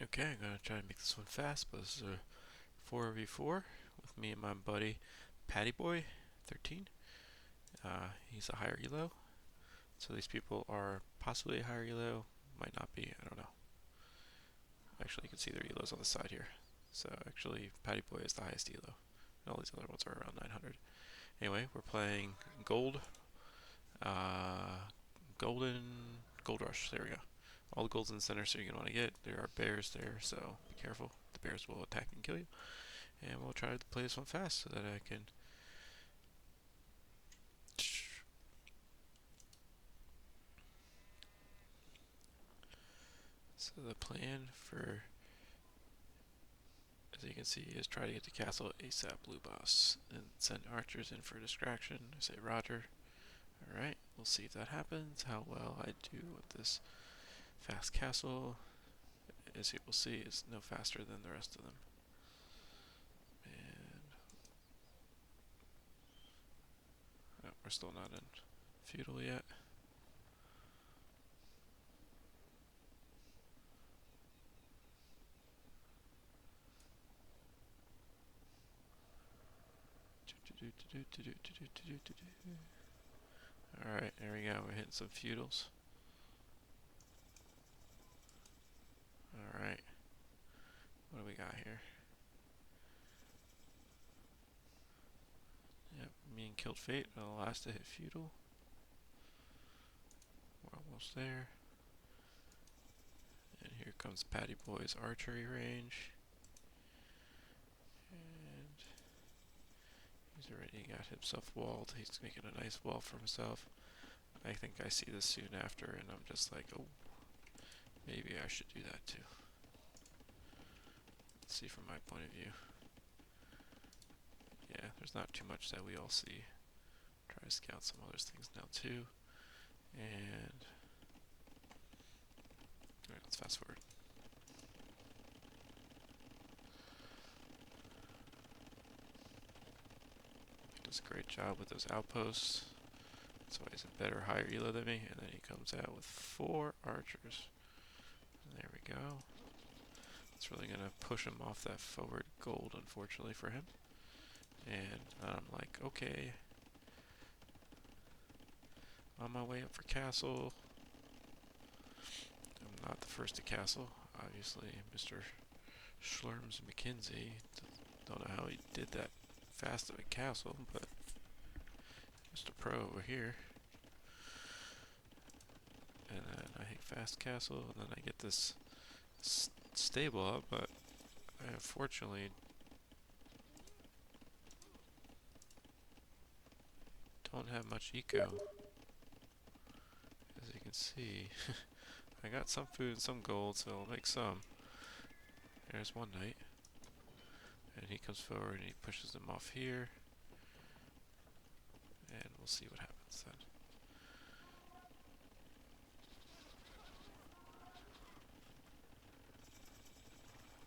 Okay, I'm gonna try to make this one fast, but this is a 4v4 with me and my buddy Patty Boy, 13. He's a higher elo, so these people are possibly a higher elo, might not be, I don't know. Actually, you can see their elos on the side here. So actually, Patty Boy is the highest elo, and all these other ones are around 900. Anyway, we're playing gold, uh, gold rush. There we go. All the gold's in the center, so you're gonna want to get. There are bears there, so be careful. The bears will attack and kill you. And we'll try to play this one fast so that I can. So the plan for, as you can see, is try to get to castle ASAP blue boss and send archers in for distraction. I say Roger. Alright, we'll see if that happens, how well I do with this fast castle. As you will see, it's no faster than the rest of them. And oh, we're still not in feudal yet. Alright, there we go. We're hitting some feudals. Alright. What do we got here? Yep, me and Killed Fate are the last to hit feudal. We're almost there. And here comes Patty Boy's archery range. And he's already got himself walled. He's making a nice wall for himself. I think I see this soon after, and I'm just like, oh, maybe I should do that too. Let's see from my point of view. Yeah, there's not too much that we all see. Try to scout some other things now too. And alright, let's fast forward. He does a great job with those outposts. So he's a better higher elo than me, and then he comes out with 4 archers. And there we go. It's really gonna push him off that forward gold, unfortunately for him. And I'm like, okay. On my way up for castle. I'm not the first to castle. Obviously, Mr. Schlurms McKinsey. Don't know how he did that fast at a castle, but just a pro over here. And then I hit fast castle, and then I get this stable up, but I unfortunately don't have much eco. As you can see, I got some food and some gold, so I'll make some. There's one knight. And he comes forward and he pushes them off here. And we'll see what happens then.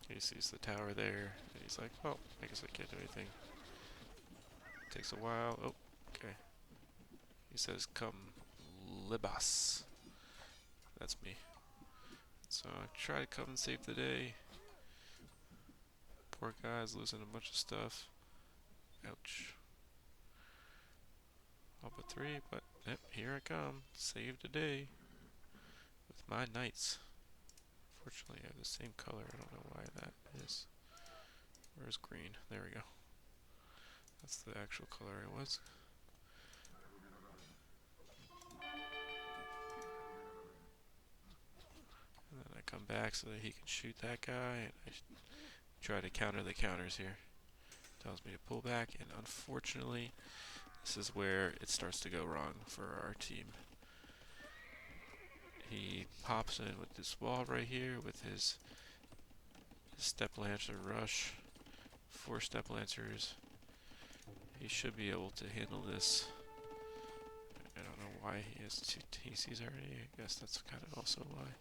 He sees the tower there, and he's like, oh, I guess I can't do anything. Takes a while. Oh, okay. He says, come, Libas. That's me. So I try to come and save the day. Poor guy's losing a bunch of stuff. Ouch. All but 3, but yep, here I come. Save the day. With my knights. Fortunately, I have the same color. I don't know why that is. Where's green? There we go. That's the actual color it was. And then I come back so that he can shoot that guy, and I try to counter the counters here. Tells me to pull back, and unfortunately, this is where it starts to go wrong for our team. He pops in with this wall right here with his step lancer rush. 4 step lancers. He should be able to handle this. I don't know why he has 2 TCs already. I guess that's kind of also why.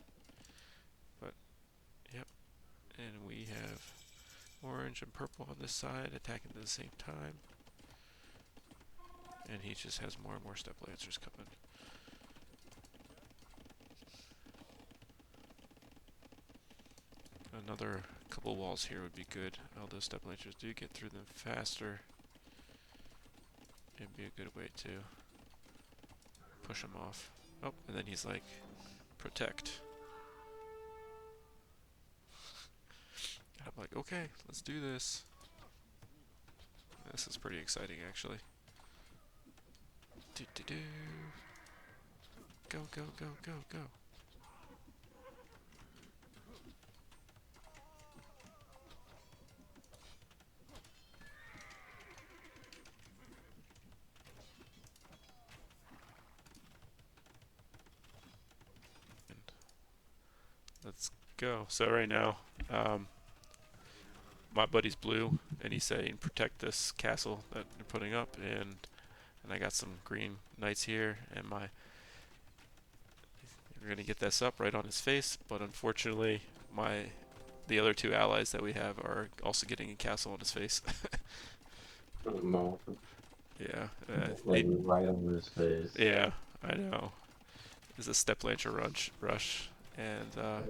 But, yep. And we have orange and purple on this side attacking at the same time. And he just has more and more step lancers coming. another couple walls here would be good. All those step launchers do get through them faster. It'd be a good way to push him off. Oh, and then he's like, protect. I'm like, okay, let's do this. This is pretty exciting, actually. Do do do. Go go go go go. Let's go. So right now, my buddy's blue, and he's saying protect this castle that you're putting up, and I got some green knights here, and we're gonna get this up right on his face. But unfortunately, the other two allies that we have are also getting a castle on his face. No, Yeah, like right over his face. yeah, I know. It's a step lancer rush, and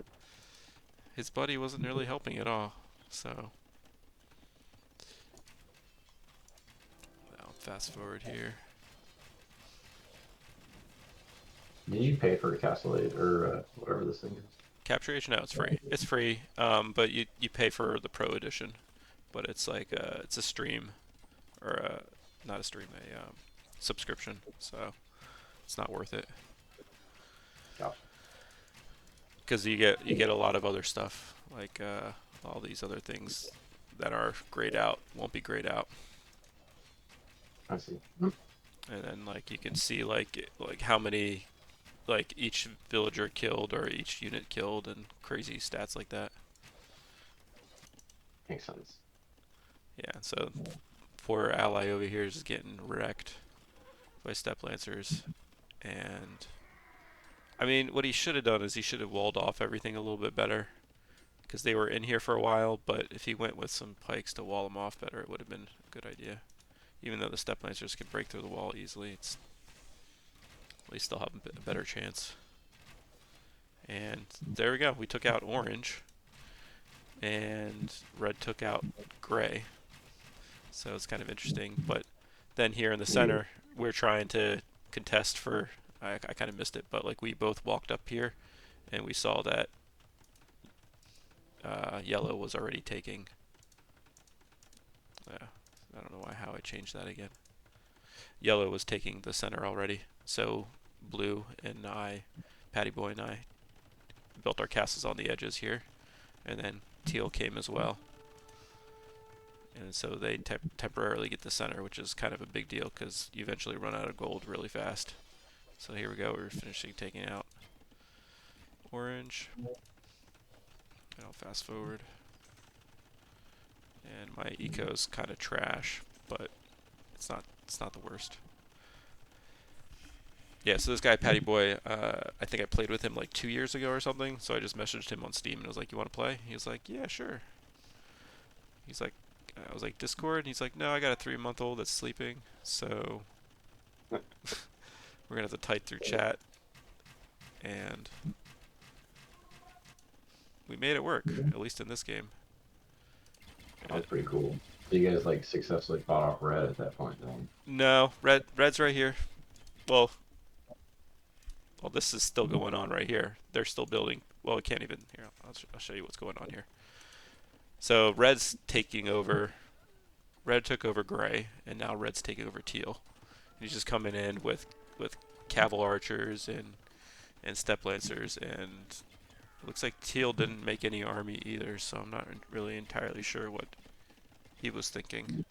his buddy wasn't really helping at all. So I'll fast forward here. Did you pay for a castle aid or whatever this thing is? Capture Age? No, it's free. It's free, but you pay for the Pro Edition. But it's like it's a stream, or not a stream, a subscription. So it's not worth it. Gotcha. Because you get a lot of other stuff, like all these other things that are grayed out won't be grayed out. I see. And then like you can see like how many like each villager killed or each unit killed and crazy stats like that. Makes sense. Yeah, so poor ally over here is getting wrecked by step lancers, and I mean what he should have done is he should have walled off everything a little bit better, because they were in here for a while. But if he went with some pikes to wall them off better, it would have been a good idea. Even though the step lancers can break through the wall easily, it's at least they'll have a better chance. And there we go. We took out orange, and red took out gray. So it's kind of interesting. But then here in the center, we're trying to contest for. I kind of missed it, but like we both walked up here, and we saw that yellow was already taking. I don't know how I changed that again. Yellow was taking the center already, so blue and Patty Boy and I, built our castles on the edges here, and then teal came as well. And so they temporarily get the center, which is kind of a big deal because you eventually run out of gold really fast. So here we go, we're finishing taking out orange. And I'll fast forward. And my eco's kind of trash, but it's not the worst. Yeah, so this guy Patty Boy, I think I played with him like 2 years ago or something. So I just messaged him on Steam and was like, "You want to play?" He was like, "Yeah, sure." He's like, I was like, "Discord?" And he's like, "No, I got a 3-month-old that's sleeping, so we're gonna have to type through chat." And we made it work, at least in this game. That's pretty cool. So you guys like successfully fought off red at that point then? No, red's right here. Well, this is still going on right here. They're still building. Well, we can't even. Here, I'll show you what's going on here. So red's taking over. Red took over gray, and now red's taking over teal. And he's just coming in with cavalry archers and step lancers, and it looks like teal didn't make any army either. So I'm not really entirely sure what he was thinking.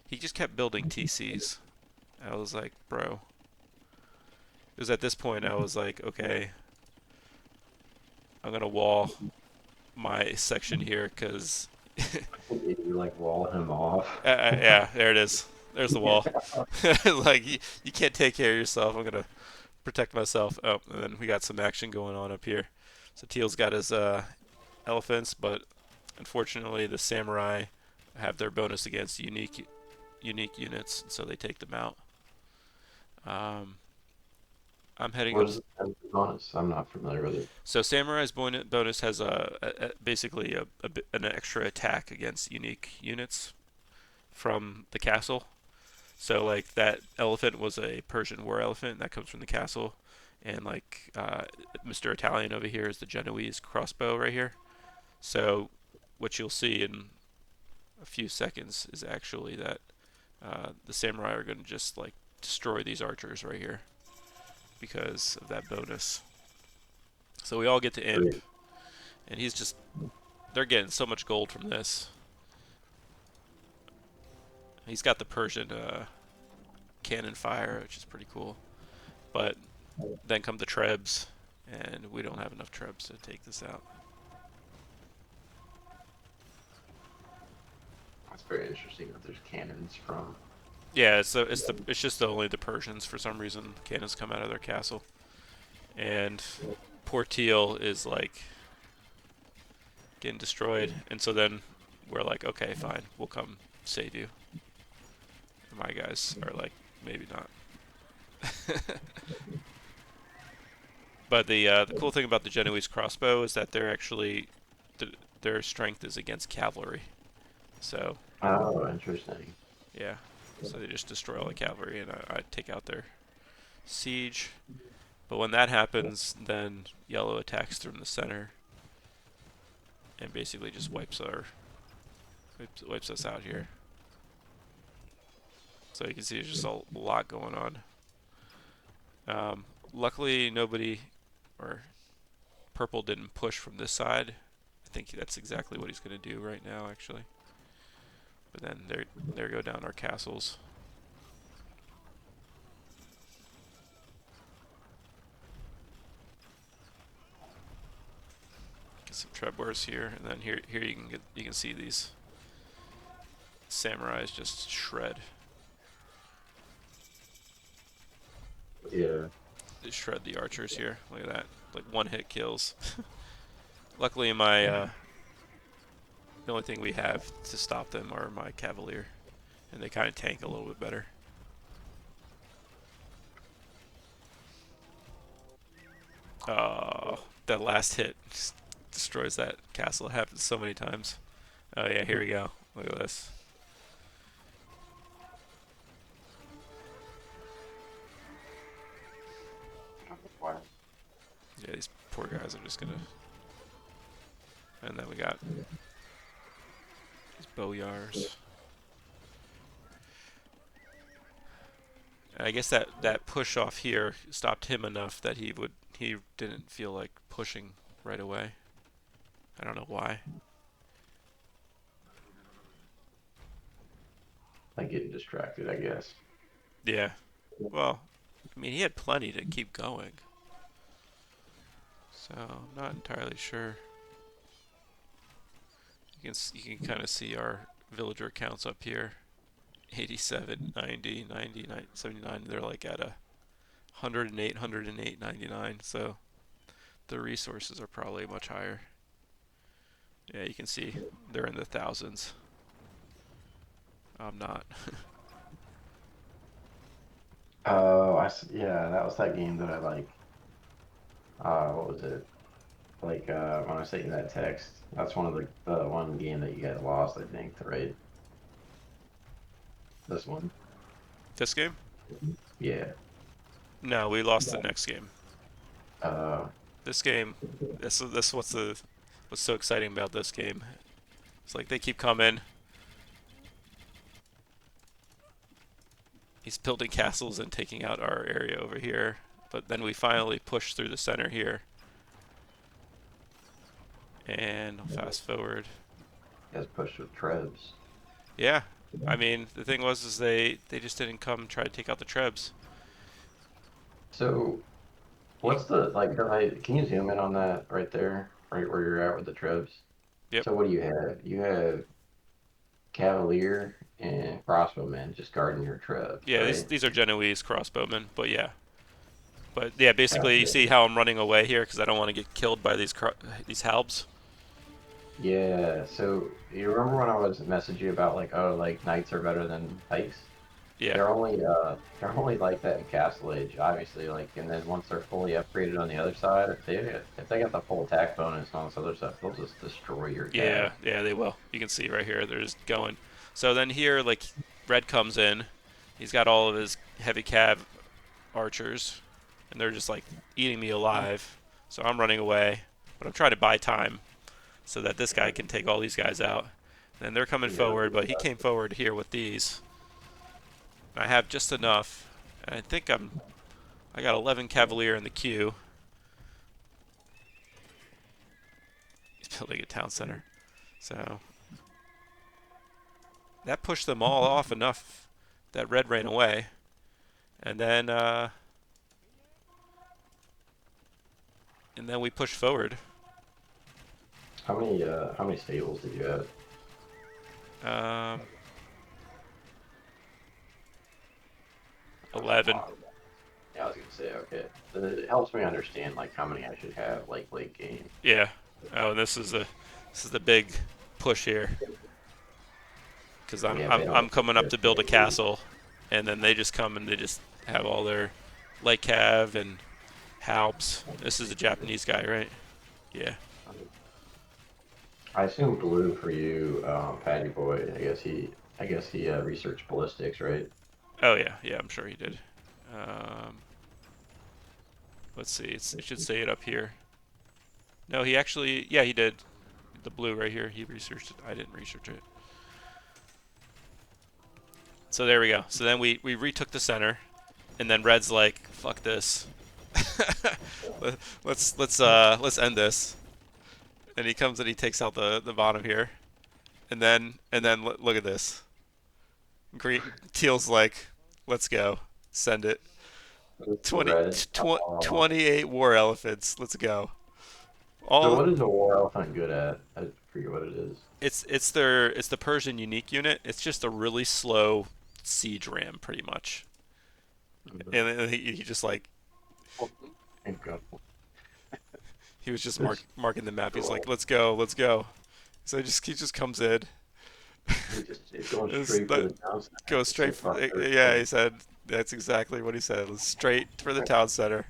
He just kept building TCs. I was like, bro. It was at this point I was like, okay, I'm gonna wall my section here because You like wall him off. yeah, there it is. There's the wall. Like you can't take care of yourself. I'm gonna protect myself. Oh, and then we got some action going on up here. So Teal's got his elephants, but unfortunately the samurai have their bonus against unique units, so they take them out. I'm heading What up. is the bonus? I'm not familiar with it. So Samurai's bonus has basically an extra attack against unique units from the castle. So like that elephant was a Persian war elephant that comes from the castle, and like Mr. Italian over here is the Genoese crossbow right here. So what you'll see in a few seconds is actually that the samurai are going to just like destroy these archers right here because of that bonus. So we all get to imp, Great. and he's just they're getting so much gold from this. He's got the Persian cannon fire, which is pretty cool. But then come the trebs, and we don't have enough trebs to take this out. That's very interesting that there's cannons from. Yeah, it's just only the Persians for some reason. Cannons come out of their castle, and poor Teal is like getting destroyed, and so then we're like, okay, fine, we'll come save you. And my guys are like, maybe not. But the cool thing about the Genoese crossbow is that they're actually their strength is against cavalry. So Oh, interesting. yeah, so they just destroy all the cavalry, and I take out their siege. But when that happens, then yellow attacks from the center and basically just wipes us out here. So you can see there's just a lot going on. Luckily, nobody or purple didn't push from this side. I think that's exactly what he's going to do right now, actually. But then there go down our castles. Get some trebwars here, and then here you can see these samurais just shred. Yeah. They shred the archers here. Look at that, like one hit kills. Luckily, my the only thing we have to stop them are my cavalier, and they kind of tank a little bit better. Oh, that last hit just destroys that castle. It happens so many times. Oh yeah, here we go. Look at this. Yeah, these poor guys are just gonna. And then we got these bowyars. And I guess that push off here stopped him enough that he didn't feel like pushing right away. I don't know why. Like getting distracted, I guess. Yeah. Well, I mean, he had plenty to keep going. So I'm not entirely sure. You can kind of see our villager counts up here. 87, 90, 90, 79. They're like at 108, 108, 99. So the resources are probably much higher. Yeah, you can see they're in the thousands. I'm not. Oh, yeah, that was that game that I like. What was it? Like when I sent you that text, that's one of the one game that you guys lost, I think, right? This one. This game? Yeah. No, we lost the next game. Uh, This game, this what's so exciting about this game. It's like they keep coming. He's building castles and taking out our area over here. But then we finally push through the center here. And I'll fast forward. you guys pushed with Trebs. Yeah, I mean the thing was is they just didn't come try to take out the trebs. So You, what's the like? Can you zoom in on that right there, right where you're at with the Trebs? yep. So what do you have? You have Cavalier and Crossbowmen just guarding your Trebs, Yeah, right? these are Genoese crossbowmen, but yeah. But yeah, basically you Gotcha. see how I'm running away here because I don't want to get killed by these halbs. Yeah. So you remember when I was messaging you about like, oh, like knights are better than pikes? Yeah, they're only like that in Castle Age, obviously. Like, and then once they're fully upgraded on the other side, if they got the full attack bonus on this other stuff, they'll just destroy your yeah, cav. yeah. They will. You can see right here. They're just going. So then here, like, red comes in. He's got all of his heavy cav archers, and they're just like eating me alive. So I'm running away, but I'm trying to buy time so that this guy can take all these guys out. And they're coming Yeah, forward, but he came forward here with these. I have just enough. And I think I got 11 Cavalier in the queue. He's building a town center. So that pushed them all off enough that red ran away. And then we pushed forward. how many stables did you have? Um, That's a 11. lot. Yeah, I was gonna say, okay. Then it helps me understand like how many I should have like late game. Yeah. Oh, and this is the big push here because I'm Yeah, if they I'm don't I'm coming up get to build a it, castle, and then they just come and they just have all their light cav and halbs. This is a Japanese guy, right? Yeah. I assume blue for you, Patty Boy. I guess he researched ballistics, right? Oh yeah, yeah. I'm sure he did. Um, let's see. It should say it up here. No, he actually. Yeah, he did. The blue right here. He researched it. I didn't research it. So there we go. So then we retook the center, and then red's like, fuck this. Let's end this. And he comes and he takes out the bottom here, and then look at this. Green teal's like, let's go, send it. Twenty Red. tw- 28 war elephants. Let's go. So All what is a war elephant good at? I forget what it is. it's the Persian unique unit. It's just a really slow siege ram, pretty much. And then he just like Incredible. he was just It's marking the map. He's like, cool. let's go, let's go. So he just comes in. It's going It's straight for not, the town center. go Just say straight for fuck yeah. everything. He said that's exactly what he said. Straight for the town center.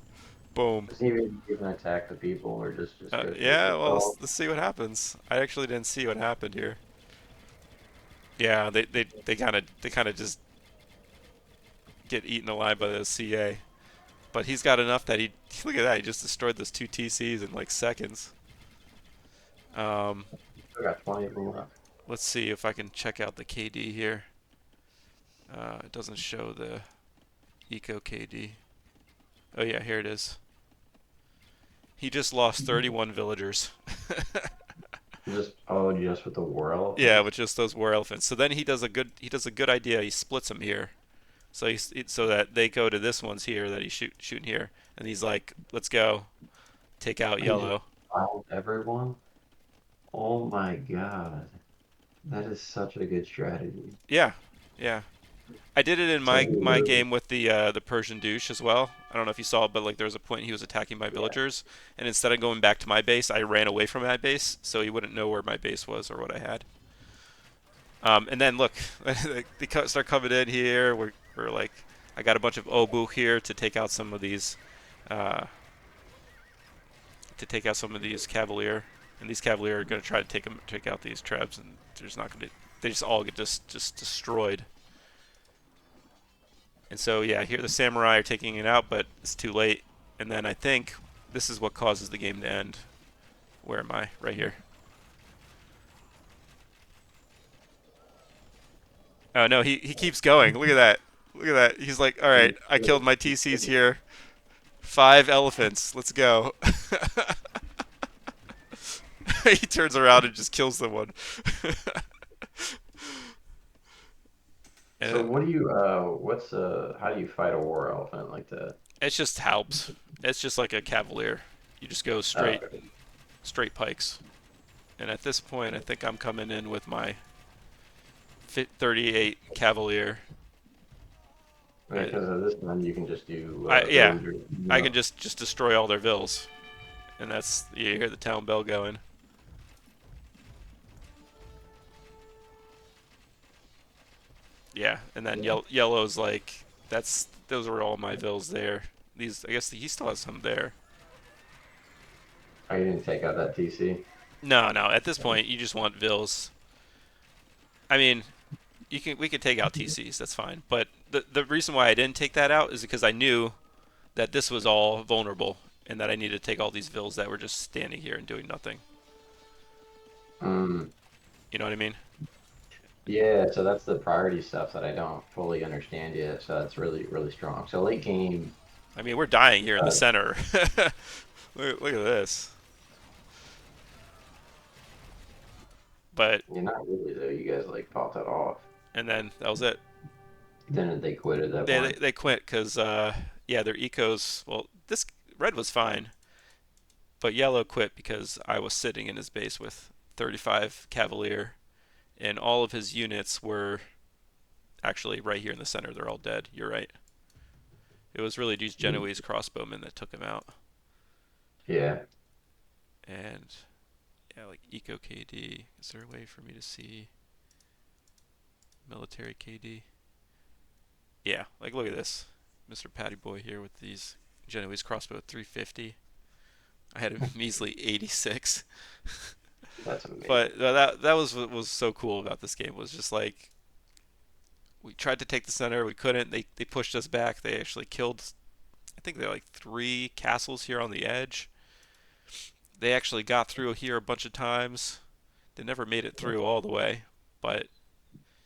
Boom. Does he even attack the people or just go straight Yeah, for well, the let's see what happens. I actually didn't see what happened here. Yeah, they kind of just get eaten alive by the CA. But he's got enough that he look at that. He just destroyed those two TCs in like seconds. Um, I got 20 of them left. let's see if I can check out the KD here. It doesn't show the eco KD. Oh yeah, here it is. He just lost 31 villagers. Just with the war Yeah, elephants. with just those war elephants. So then he does a good idea. He splits them here. So so that they go to this one's here that he's shooting here, and he's like, "Let's go, take out He just yellow." killed everyone. Oh my god, that is such a good strategy. Yeah, yeah. I did it in So my he my literally, game with the Persian douche as well. I don't know if you saw it, but like there was a point he was attacking my yeah, villagers, and instead of going back to my base, I ran away from my base, so he wouldn't know where my base was or what I had. And then look, they start coming in here. We're like, I got a bunch of obu here uh, to take out some of these cavalier, and these cavalier are going to try to take out these trebs, and there's not going to. They just all get just destroyed. And so yeah, here the samurai are taking it out, but it's too late. And then I think this is what causes the game to end. Where am I? Right here. Oh no, he keeps going. Look at that. Look at that. He's like, all right, I killed my TCs here. 5 elephants. Let's go. He turns around and just kills someone. so And what do you how do you fight a war elephant like that? it's just halbs. It's just like a cavalier. You just go straight Okay. straight pikes. And at this point, I think I'm coming in with my 38 cavalier. I, Because of this one, you can just do yeah, villager. I can just destroy all their vills, and that's you hear the town bell going. Yeah, and then Yeah. yellow's like those were all my vills there. These I guess he still has some there. Oh, you didn't take out that TC? No, no. At this point, you just want vills. I mean, we could take out TCs. That's fine. But the reason why I didn't take that out is because I knew that this was all vulnerable and that I needed to take all these vills that were just standing here and doing nothing. Mm. You know what I mean? Yeah, so that's the priority stuff that I don't fully understand yet. So that's really, really strong. So late game, I mean, we're dying here in the uh, center. Look at this. But you're not really though. You guys like fought that off. and then that was it. Then they quit at that They point. they quit because yeah, their ecos. Well, this red was fine, but yellow quit because I was sitting in his base with 35 Cavalier, and all of his units were actually right here in the center. They're all dead. You're right. It was really these Mm. Genoese crossbowmen that took him out. Yeah, And yeah, like eco KD. Is there a way for me to see military KD? Yeah, like look at this, Mr. Patty Boy here with these Genoese crossbow at 350. I had a measly 86. that's amazing. But that was what was so cool about this game was just like we tried to take the center, we couldn't. They pushed us back. They actually killed. I think they had like three castles here on the edge. They actually got through here a bunch of times. They never made it through all the way, but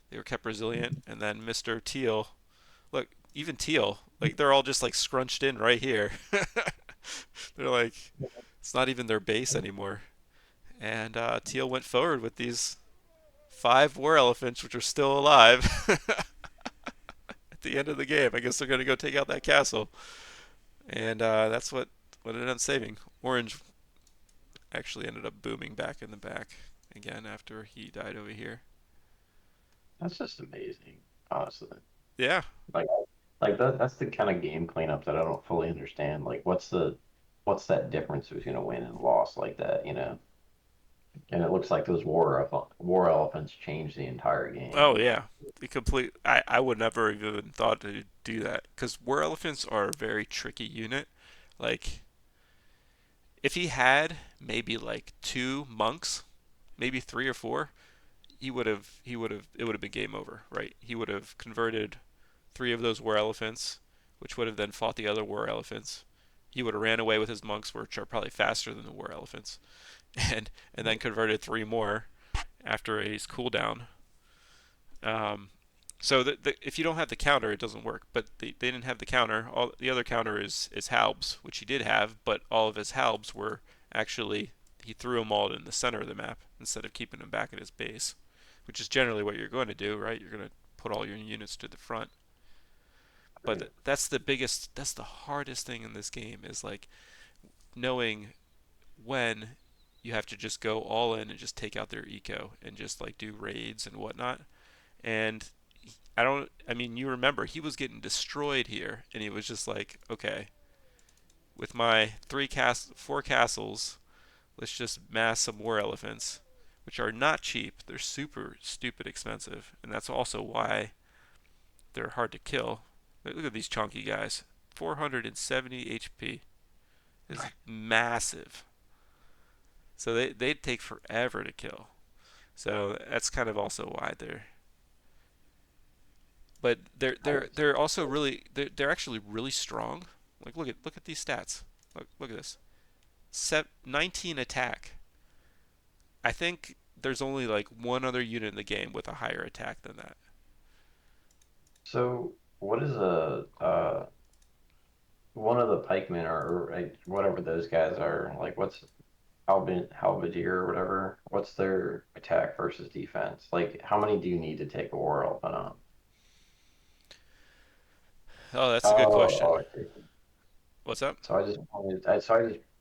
they were kept resilient. And then Mr. Teal, look, even Teal, like they're all just like scrunched in right here. They're like, it's not even their base anymore. And Teal went forward with these five war elephants, which are still alive at the end of the game. I guess they're going to go take out that castle. And that's what ended up saving. Orange actually ended up booming back in the back again after he died over here. That's just amazing, honestly. Yeah. Like, like that's the kind of game cleanup that I don't fully understand. Like, what's that difference between a win and loss like that, you know? And it looks like those war elephants changed the entire Oh game. yeah. The complete. I would never even thought to do that because war elephants are a very tricky unit. Like if he had maybe like two monks, maybe three or four, he would have it would have been game over, right? He would have converted three of those war elephants, which would have then fought the other war elephants. He would have ran away with his monks, which are probably faster than the war elephants, and then converted three more after his cooldown. Um, so if you don't have the counter, it doesn't work. But they didn't have the counter. All the other counter is Halbs, which he did have, but all of his Halbs were actually he threw them all in the center of the map instead of keeping them back at his base, which is generally what you're going to do, right? You're going to put all your units to the front. But that's the hardest thing in this game is like knowing when you have to just go all in and just take out their eco and just like do raids and whatnot. And I mean, you remember he was getting destroyed here, and he was just like, okay, with my four castles, let's just mass some war elephants, which are not cheap. They're super stupid expensive, and that's also why they're hard to kill. Look at these chunky guys, 470 HP is massive. So they take forever to kill. So that's kind of also why but they're also they're actually really strong. Like look at these stats. Look at this. 19 attack. I think there's only like one other unit in the game with a higher attack than that. So, what is a one of the pikemen or like, whatever those guys are? Like, what's halberdier or whatever? What's their attack versus defense? Like, how many do you need to take a war elephant on? Oh, that's a good question. Oh, I see. What's up? So I just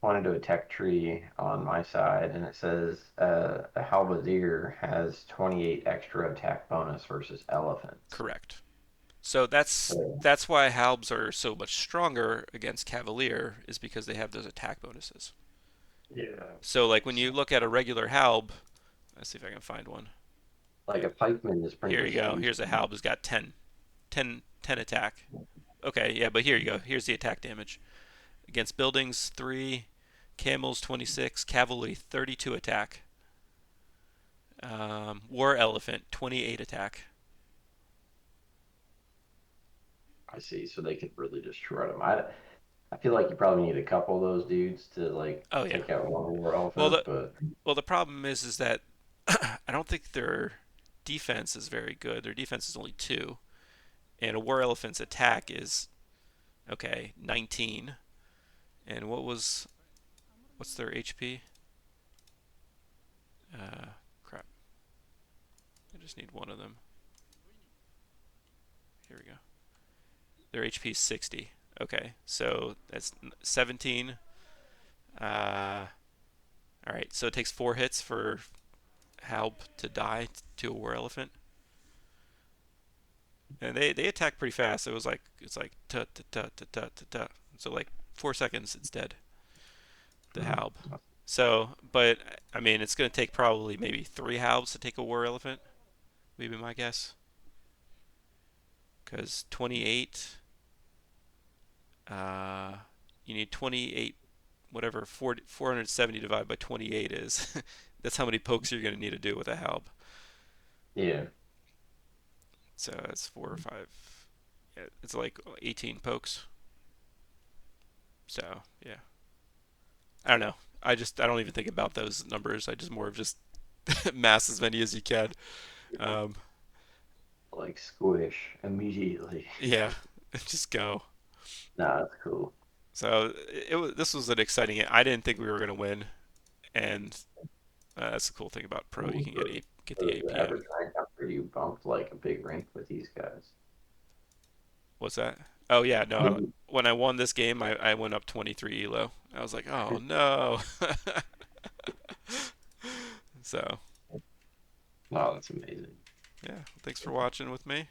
pointed to a tech tree on my side, and it says a halberdier has 28 extra attack bonus versus elephants. Correct. So So, that's why Halbs are so much stronger against Cavalier is because they have those attack bonuses. yeah. So like when you look at a regular Halb, let's see if I can find one. Like a pikeman is pretty Here you much go. Here's a useless. Halb who's got 10 attack. Okay, yeah, but here you go. Here's the attack damage. Against buildings, 3. Camels, 26. Cavalry, 32 attack. War Elephant, 28 attack. I see. So they could really just shred them. I feel like you probably need a couple of those dudes to like Oh, yeah. take out one war Well, elephant, the but well the problem is that I don't think their defense is very good. Their defense is only 2, and a War Elephant's attack is okay, 19. And what's their HP? Crap. I just need one of them. Here we go. Their HP is 60. Okay, so that's 17. Uh, all right, so it takes 4 hits for Halb to die to a War Elephant, and they attack pretty fast. It's like tut tut tut tut tut tut. Tut. So like 4 seconds, it's dead. The hmm, Halb. So, but I mean, it's gonna take probably maybe 3 Halbs to take a War Elephant. Maybe my guess, because 28. Uh, you need 28, whatever 470 divided by 28 is. That's how many pokes you're going to need to do with a Halb. yeah, So that's 4 or 5. Yeah, it's like 18 pokes. So yeah, I don't know. I don't even think about those numbers. I just more of just mass as many as you can. Um, like squish immediately. yeah, just go. Nah, that's cool. So this was an exciting. I didn't think we were going to win, and that's the cool thing about pro. You What can get the the APM. average rank after you bumped like a big rank with these guys? What's that? Oh yeah, no. When I won this game, I went up 23 elo. I was like, oh no. So Wow, that's amazing. yeah, thanks for watching with me.